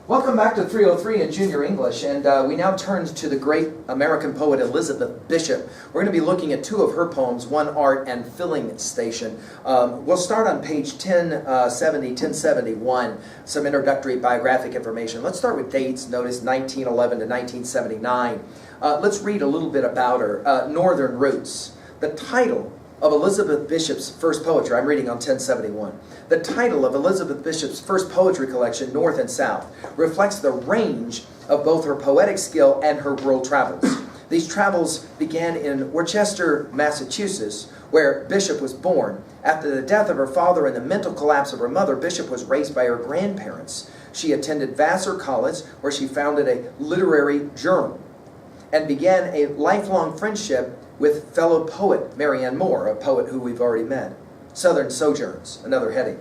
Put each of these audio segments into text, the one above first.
Welcome back to 303 in Junior English, and we now turn to the great American poet Elizabeth Bishop. We're going to be looking at two of her poems, One Art and Filling Station. We'll start on page 1071, some introductory biographic information. Let's start with dates. Notice 1911 to 1979. Let's read a little bit about her. Northern Roots. The title of Elizabeth Bishop's first poetry, I'm reading on 1071. The title of Elizabeth Bishop's first poetry collection, North and South, reflects the range of both her poetic skill and her world travels. These travels began in Worcester, Massachusetts, where Bishop was born. After the death of her father and the mental collapse of her mother, Bishop was raised by her grandparents. She attended Vassar College, where she founded a literary journal and began a lifelong friendship with fellow poet Marianne Moore, a poet who we've already met. Southern Sojourns, another heading.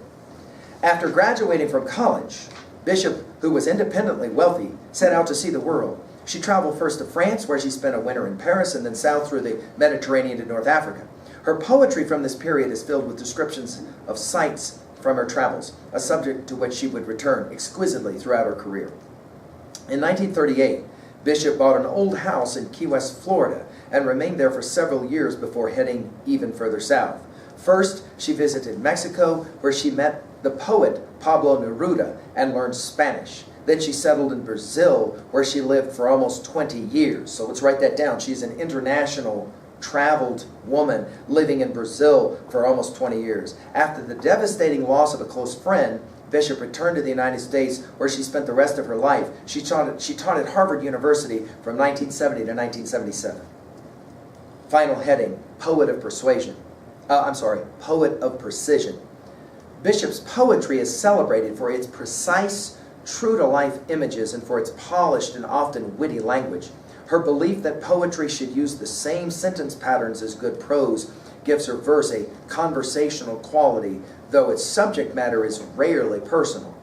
After graduating from college, Bishop, who was independently wealthy, set out to see the world. She traveled first to France, where she spent a winter in Paris, and then south through the Mediterranean to North Africa. Her poetry from this period is filled with descriptions of sights from her travels, a subject to which she would return exquisitely throughout her career. In 1938, Bishop bought an old house in Key West, Florida, and remained there for several years before heading even further south. First, she visited Mexico, where she met the poet Pablo Neruda and learned Spanish. Then she settled in Brazil, where she lived for almost 20 years. So let's write that down. She's an international traveled woman living in Brazil for almost 20 years. After the devastating loss of a close friend, Bishop returned to the United States, where she spent the rest of her life. She taught at Harvard University from 1970 to 1977. Final heading, Poet of Persuasion. Poet of Precision. Bishop's poetry is celebrated for its precise, true-to-life images and for its polished and often witty language. Her belief that poetry should use the same sentence patterns as good prose gives her verse a conversational quality, though its subject matter is rarely personal.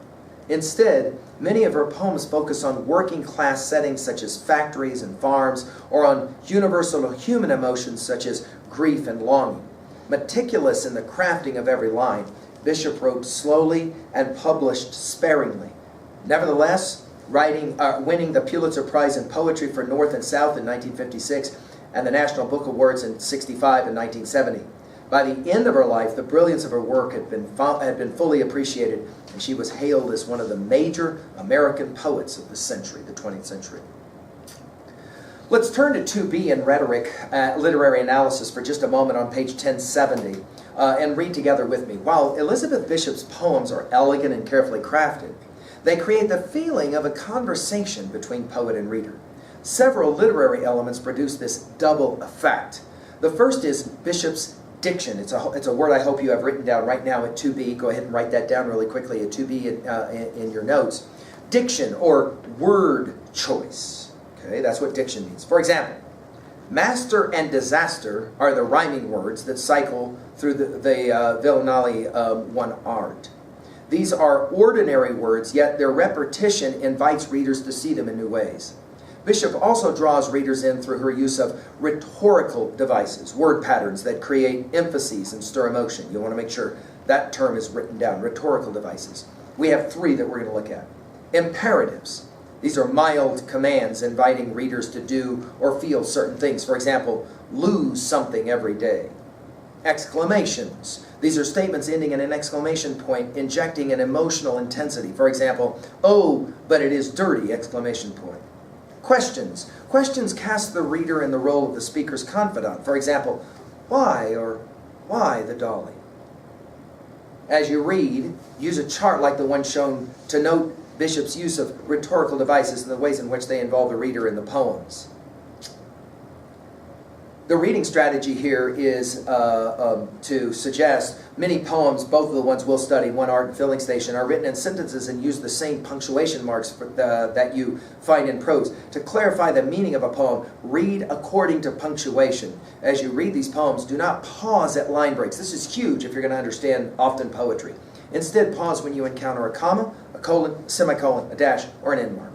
Instead, many of her poems focus on working-class settings such as factories and farms, or on universal human emotions such as grief and longing. Meticulous in the crafting of every line, Bishop wrote slowly and published sparingly. Nevertheless, winning the Pulitzer Prize in Poetry for North and South in 1956 and the National Book Awards in 1965 and 1970. By the end of her life, the brilliance of her work had been fully appreciated, and she was hailed as one of the major American poets of the century, the 20th century. Let's turn to 2B in rhetoric, literary analysis for just a moment on page 1070, and read together with me. While Elizabeth Bishop's poems are elegant and carefully crafted, they create the feeling of a conversation between poet and reader. Several literary elements produce this double effect. The first is Bishop's diction. It's a word I hope you have written down right now at 2B. Go ahead and write that down really quickly at 2B in your notes. Diction, or word choice. Okay, that's what diction means. For example, master and disaster are the rhyming words that cycle through the villanelle One Art. These are ordinary words, yet their repetition invites readers to see them in new ways. Bishop also draws readers in through her use of rhetorical devices, word patterns that create emphases and stir emotion. You want to make sure that term is written down, rhetorical devices. We have three that we're going to look at. Imperatives. These are mild commands inviting readers to do or feel certain things. For example, lose something every day. Exclamations. These are statements ending in an exclamation point, injecting an emotional intensity. For example, oh, but it is dirty! Exclamation point. Questions. Questions cast the reader in the role of the speaker's confidant. For example, why, or why the dolly? As you read, use a chart like the one shown to note Bishop's use of rhetorical devices and the ways in which they involve the reader in the poems. The reading strategy here is to suggest many poems, both of the ones we'll study, One Art and Filling Station, are written in sentences and use the same punctuation marks that you find in prose. To clarify the meaning of a poem, read according to punctuation. As you read these poems, do not pause at line breaks. This is huge if you're going to understand often poetry. Instead, pause when you encounter a comma, a colon, semicolon, a dash, or an end mark.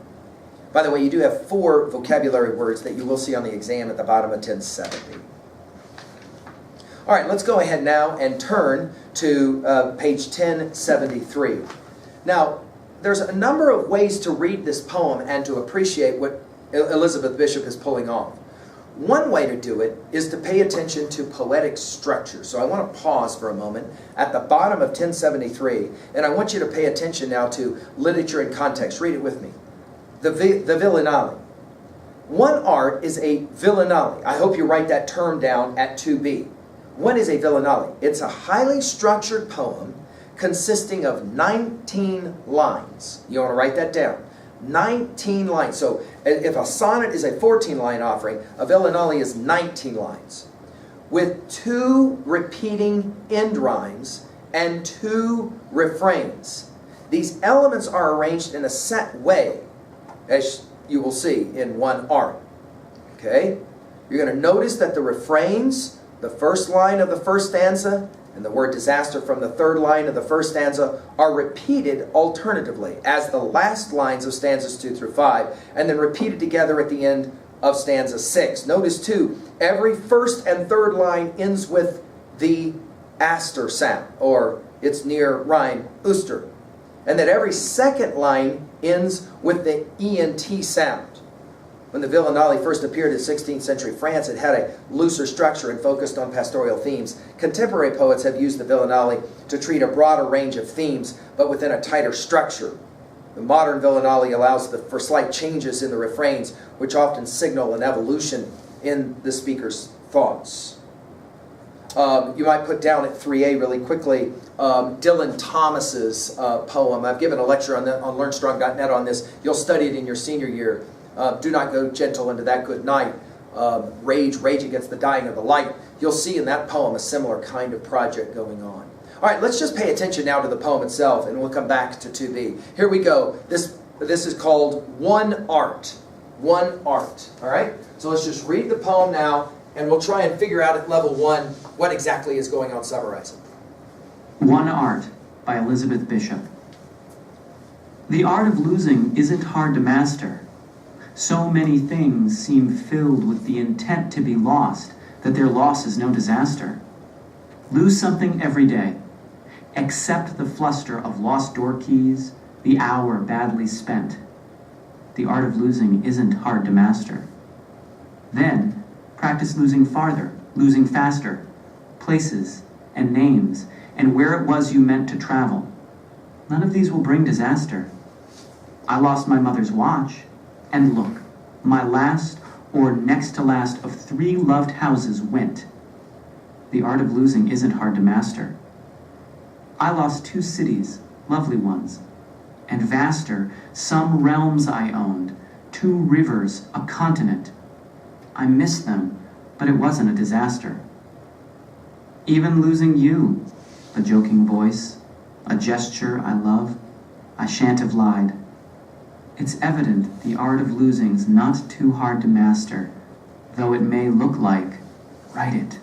By the way, you do have 4 vocabulary words that you will see on the exam at the bottom of 1070. All right, let's go ahead now and turn to page 1073. Now, there's a number of ways to read this poem and to appreciate what Elizabeth Bishop is pulling off. One way to do it is to pay attention to poetic structure. So I want to pause for a moment at the bottom of 1073, and I want you to pay attention now to literature and context. Read it with me. The villanelle. One art is a villanelle. I hope you write that term down at 2B. What is a villanelle? It's a highly structured poem consisting of 19 lines. You want to write that down. 19 lines. So if a sonnet is a 14-line offering, a villanelle is 19 lines, with 2 repeating end rhymes and 2 refrains. These elements are arranged in a set way, as you will see in one art. Okay? You're going to notice that the refrains, the first line of the first stanza, and the word disaster from the third line of the first stanza are repeated alternatively as the last lines of stanzas 2 through 5, and then repeated together at the end of stanza 6. Notice too, every first and third line ends with the aster sound, or its near rhyme, uster, and that every second line ends with the ENT sound. When the villanelle first appeared in 16th century France, it had a looser structure and focused on pastoral themes. Contemporary poets have used the villanelle to treat a broader range of themes, but within a tighter structure. The modern villanelle allows for slight changes in the refrains, which often signal an evolution in the speaker's thoughts. You might put down at 3A really quickly Dylan Thomas's poem. I've given a lecture on LearnStrong.net on this. You'll study it in your senior year. Do not go gentle into that good night. Rage against the dying of the light. You'll see in that poem a similar kind of project going on. All right, let's just pay attention now to the poem itself, and we'll come back to 2B. Here we go. This is called One Art. One Art. All right? So let's just read the poem now, and we'll try and figure out at level 1 what exactly is going on. Summarize it. One Art by Elizabeth Bishop. The art of losing isn't hard to master. So many things seem filled with the intent to be lost that their loss is no disaster. Lose something every day. Accept the fluster of lost door keys, the hour badly spent. The art of losing isn't hard to master. Then, practice losing farther, losing faster, places and names, and where it was you meant to travel. None of these will bring disaster. I lost my mother's watch. And look, my last or next to last of 3 loved houses went. The art of losing isn't hard to master. I lost 2 cities, lovely ones, and vaster, some realms I owned, 2 rivers, a continent. I missed them, but it wasn't a disaster. Even losing you, a joking voice, a gesture I love, I shan't have lied. It's evident the art of losing's not too hard to master, though it may look like, write it,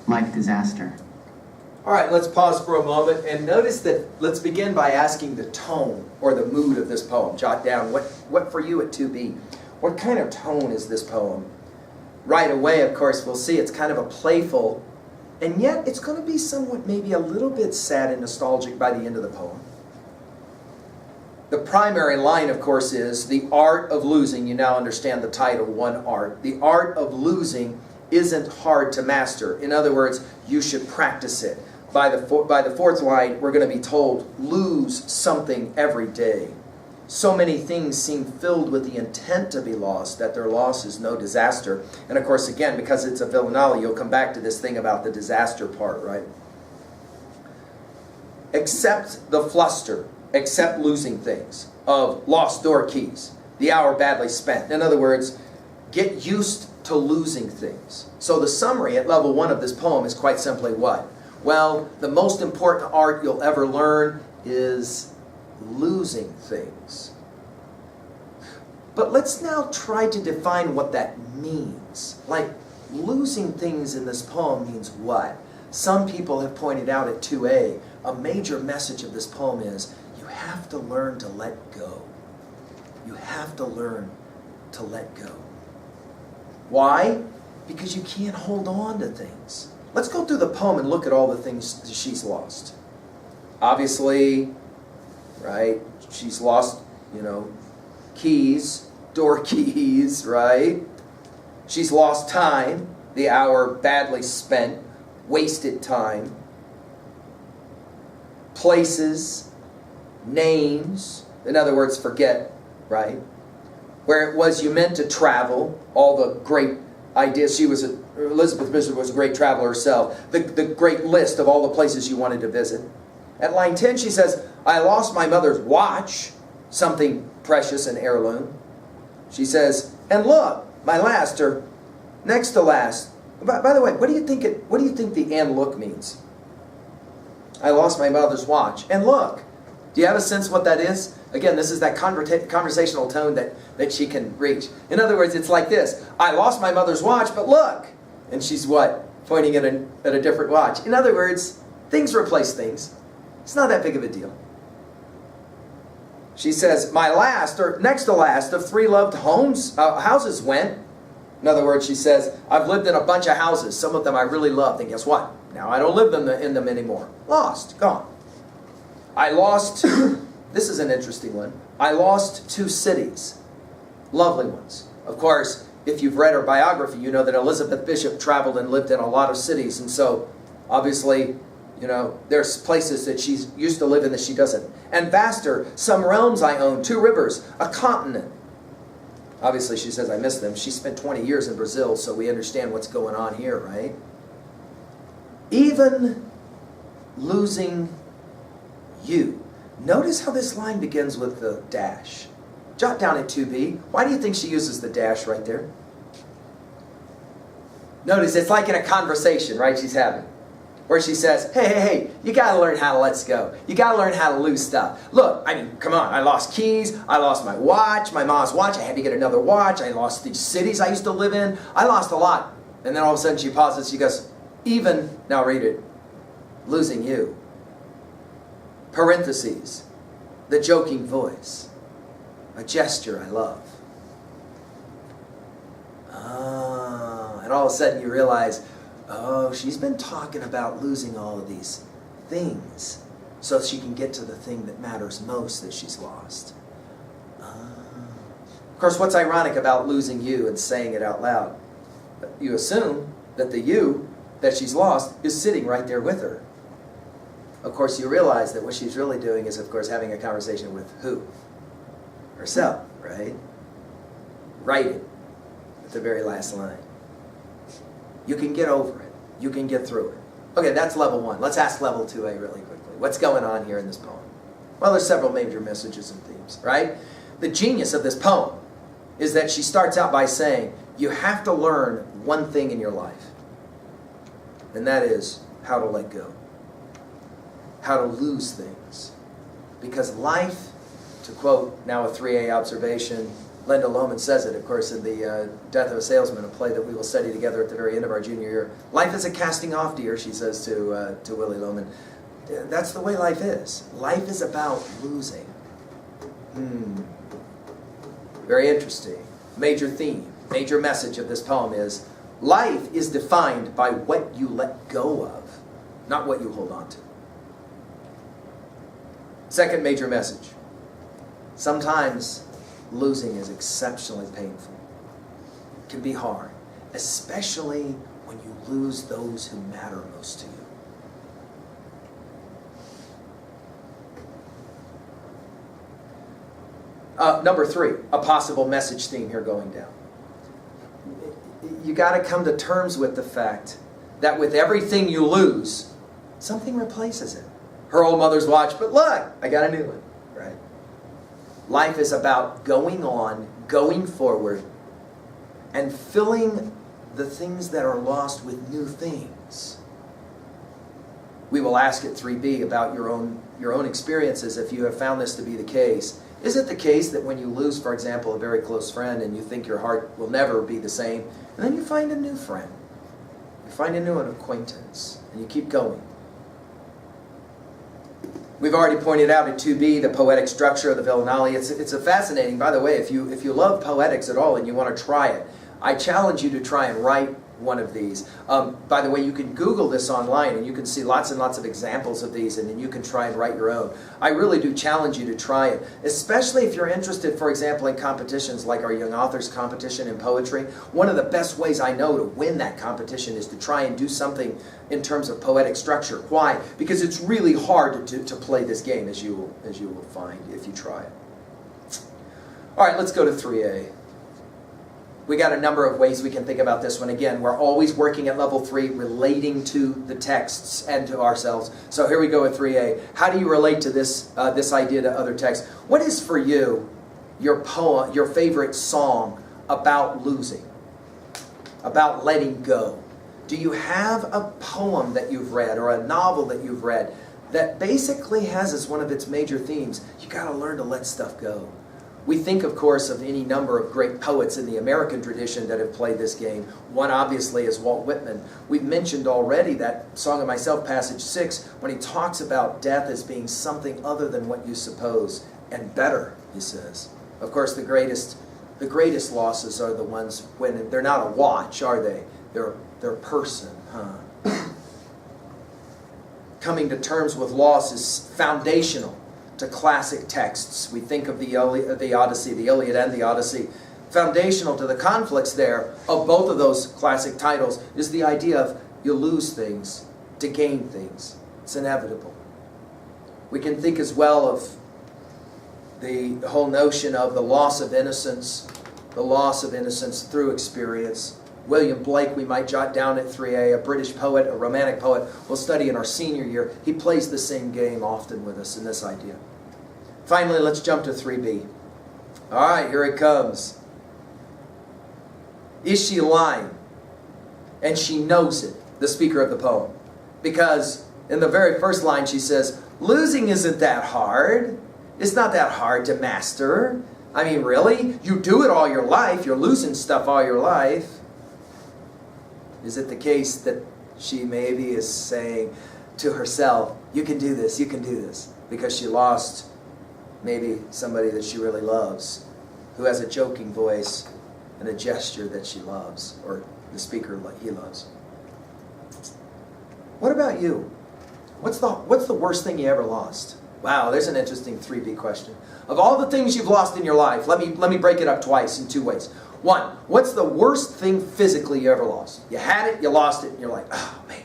like disaster. All right, let's pause for a moment and notice that, let's begin by asking the tone or the mood of this poem. Jot down what for you at 2B. What kind of tone is this poem? Right away, of course, we'll see it's kind of a playful, and yet it's going to be somewhat maybe a little bit sad and nostalgic by the end of the poem. The primary line, of course, is the art of losing. You now understand the title, One Art. The art of losing isn't hard to master. In other words, you should practice it. By the fourth line, we're going to be told, lose something every day. So many things seem filled with the intent to be lost that their loss is no disaster. And of course, again, because it's a villanelle, you'll come back to this thing about the disaster part, right? Accept the fluster. Accept losing things, of lost door keys, the hour badly spent. In other words, get used to losing things. So the summary at level 1 of this poem is quite simply what? Well, the most important art you'll ever learn is losing things. But let's now try to define what that means. Like, losing things in this poem means what? Some people have pointed out at 2A, a major message of this poem is, you have to learn to let go. You have to learn to let go. Why? Because you can't hold on to things. Let's go through the poem and look at all the things she's lost. Obviously, right, She's lost, keys, door keys, right? She's lost time, the hour badly spent, wasted time. Places, names, in other words, forget, right? Where it was you meant to travel, all the great ideas. Elizabeth Bishop was a great traveler herself. The great list of all the places you wanted to visit. At line 10, she says, I lost my mother's watch, something precious and heirloom. She says, and look, my last, or next to last. By the way, what do you think the and look means? I lost my mother's watch. And look, do you have a sense what that is? Again, this is that conversational tone that she can reach. In other words, it's like this. I lost my mother's watch, but look. And she's what? Pointing at a different watch. In other words, things replace things. It's not that big of a deal. She says, my last, or next to last, of 3 loved houses went. In other words, she says, I've lived in a bunch of houses. Some of them I really loved. And guess what? Now I don't live in them anymore. Lost. Gone. I lost, this is an interesting one. I lost 2 cities. Lovely ones. Of course, if you've read her biography, you know that Elizabeth Bishop traveled and lived in a lot of cities. And so, obviously, there's places that she used to live in that she doesn't. And vaster, some realms I own, 2 rivers, a continent. Obviously, she says, I miss them. She spent 20 years in Brazil, so we understand what's going on here, right? Even losing you. Notice how this line begins with the dash. Jot down at 2b. Why do you think she uses the dash right there? Notice it's like in a conversation, right, she's having. Where she says, hey, you got to learn how to let go. You got to learn how to lose stuff. Look, come on, I lost keys. I lost my watch, my mom's watch. I had to get another watch. I lost these cities I used to live in. I lost a lot. And then all of a sudden she pauses. She goes, even, now read it, losing you. Parentheses, the joking voice, a gesture I love. And all of a sudden you realize, oh, she's been talking about losing all of these things so she can get to the thing that matters most that she's lost. Of course, what's ironic about losing you and saying it out loud? You assume that the you that she's lost is sitting right there with her. Of course, you realize that what she's really doing is, of course, having a conversation with who? Herself, right? Write it at the very last line. You can get over it. You can get through it. Okay, that's level 1. Let's ask level 2a really quickly. What's going on here in this poem? Well, there's several major messages and themes, right? The genius of this poem is that she starts out by saying, you have to learn one thing in your life. And that is how to let go. How to lose things. Because life, to quote now a 3A observation, Linda Lohman says it, of course, in the Death of a Salesman, a play that we will study together at the very end of our junior year. Life is a casting off, dear, she says to Willie Lohman. That's the way life is. Life is about losing. Very interesting. Major theme, major message of this poem is, life is defined by what you let go of, not what you hold on to. Second major message. Sometimes losing is exceptionally painful. It can be hard, especially when you lose those who matter most to you. Number 3, a possible message theme here going down. You got to come to terms with the fact that with everything you lose, something replaces it. Her old mother's watch, but look, I got a new one, right? Life is about going on, going forward, and filling the things that are lost with new things. We will ask at 3b about your own experiences if you have found this to be the case. Is it the case that when you lose, for example, a very close friend and you think your heart will never be the same, and then you find a new friend, you find a new acquaintance, and you keep going? We've already pointed out at 2b the poetic structure of the villanelle. It's a fascinating, by the way, if you love poetics at all and you want to try it, I challenge you to try and write one of these. By the way, you can Google this online and you can see lots and lots of examples of these, and then you can try and write your own. I really do challenge you to try it, especially if you're interested, for example, in competitions like our Young Authors Competition in poetry. One of the best ways I know to win that competition is to try and do something in terms of poetic structure. Why? Because it's really hard to play this game, as you will find if you try it. All right, let's go to 3A. We got a number of ways we can think about this one. Again, we're always working at level 3, relating to the texts and to ourselves. So here we go with 3A. How do you relate to this idea to other texts? What is for you your poem, your favorite song about losing, about letting go? Do you have a poem that you've read or a novel that you've read that basically has as one of its major themes, you got to learn to let stuff go? We think, of course, of any number of great poets in the American tradition that have played this game. One, obviously, is Walt Whitman. We've mentioned already that Song of Myself, Passage 6, when he talks about death as being something other than what you suppose, and better, he says. Of course, the greatest losses are the ones when they're not a watch, are they? They're a person, huh? Coming to terms with loss is foundational to classic texts. We think of the Odyssey, the Iliad and the Odyssey. Foundational to the conflicts there of both of those classic titles is the idea of you lose things to gain things. It's inevitable. We can think as well of the whole notion of the loss of innocence through experience. William Blake, we might jot down at 3A, a British poet, a Romantic poet, we'll study in our senior year. He plays the same game often with us in this idea. Finally, let's jump to 3B. All right, here it comes. Is she lying? And she knows it, the speaker of the poem. Because in the very first line she says, losing isn't that hard. It's not that hard to master. I mean, really? You do it all your life. You're losing stuff all your life. Is it the case that she maybe is saying to herself, you can do this, because she lost maybe somebody that she really loves, who has a joking voice and a gesture that she loves, or the speaker he loves? What about you? What's the worst thing you ever lost? Wow, there's an interesting 3B question. Of all the things you've lost in your life, let me break it up twice in 2 ways. One, what's the worst thing physically you ever lost? You had it, you lost it, and you're like, oh man,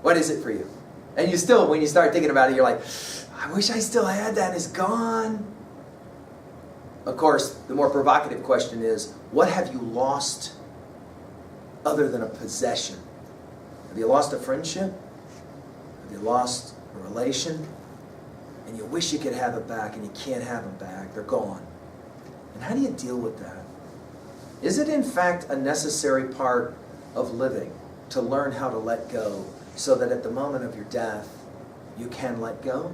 what is it for you? And you still, when you start thinking about it, you're like, I wish I still had that, and it's gone. Of course, the more provocative question is, what have you lost other than a possession? Have you lost a friendship? Have you lost a relation? And you wish you could have it back, and you can't have them back. They're gone. And how do you deal with that? Is it in fact a necessary part of living to learn how to let go so that at the moment of your death you can let go?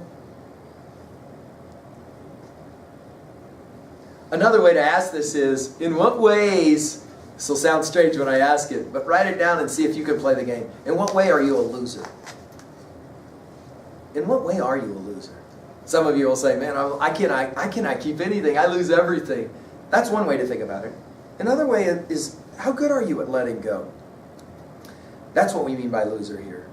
Another way to ask this is, in what ways, this will sound strange when I ask it, but write it down and see if you can play the game. In what way are you a loser? In what way are you a loser? Some of you will say, man, I cannot keep anything. I lose everything. That's one way to think about it. Another way is, how good are you at letting go? That's what we mean by loser here.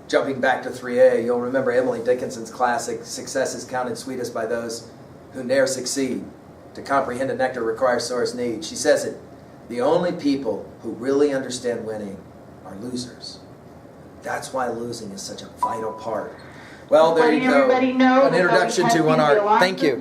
Jumping back to 3A, you'll remember Emily Dickinson's classic, success is counted sweetest by those who ne'er succeed. To comprehend a nectar requires sorest need. She says it, the only people who really understand winning are losers. That's why losing is such a vital part. Well, there you go. An introduction to one art. Thank you.